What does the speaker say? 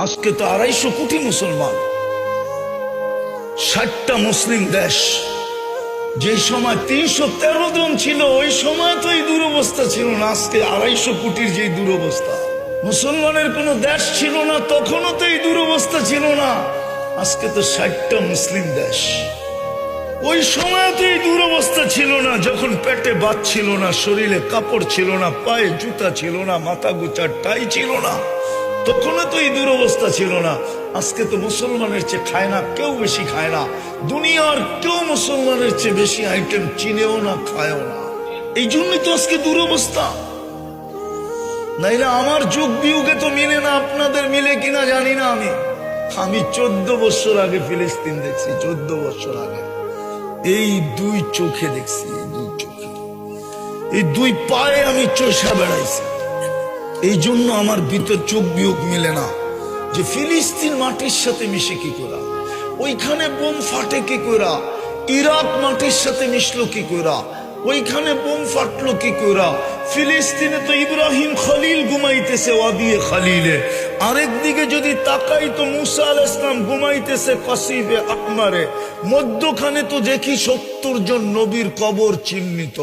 আজকে তো 250 কোটি মুসলমান, 60টা মুসলিম দেশ। যে সময় 313 জন ছিল ওই সময় তো এই দুরবস্থা ছিল না। আজকে 250 কোটির যে দুরবস্থা, মুসলমানের কোন দেশ ছিল না তখনও তো এই দুরবস্থা ছিল না। আজকে তো 60টা মুসলিম দেশ। ওই সময় তো এই দুরবস্থা ছিল না, যখন পেটে ভাত ছিল না, শরীরে কাপড় ছিল না, পায়ে জুতা ছিল না, মাথা গোচার টাই ছিল না, তখনও তো এই দুরবস্থা ছিল না। আজকে তো মুসলমানের চেয়ে খায় না কেউ, বেশি খায় না। দুনিয়ার কেউ মুসলমানের চেয়ে বেশি আইটেম চিনেও না, খায়ও না। এই জন্যই তো আজকে দুরবস্থা। নাইলে আমার যুগ বিয়োগে তো মিলে না। আপনাদের মিলে কিনা জানি না। আমি 14 বছর আগে ফিলিস্তিন দেখছি, 14 বছর আগে। এই দুই চোখে দেখছি, এই দুই চোখে, এই দুই পায়ে আমি চষা বেড়াইছি। এই জন্য আমার ভিতর চোখ বিয়োগ মিলে না যে ফিলিস্তিন মাটির সাথে মিশে কি করা, ওইখানে বোম ফাটে কি করা, ইরাক মাটির সাথে মিশলো কি করা, ওইখানে বোম ফাটলো কি করা। ফিলিস্তিনে তো ইব্রাহিম খলিল ঘুমাইতেছে ওয়াদিয়ে খলিলে, আরেকদিকে যদি তাকাই তো মুসা আলাইহিস সালাম ঘুমাইতেছে কসিবে আকমারে। মধ্যখানে তো দেখি 70 জন নবীর কবর চিহ্নিত।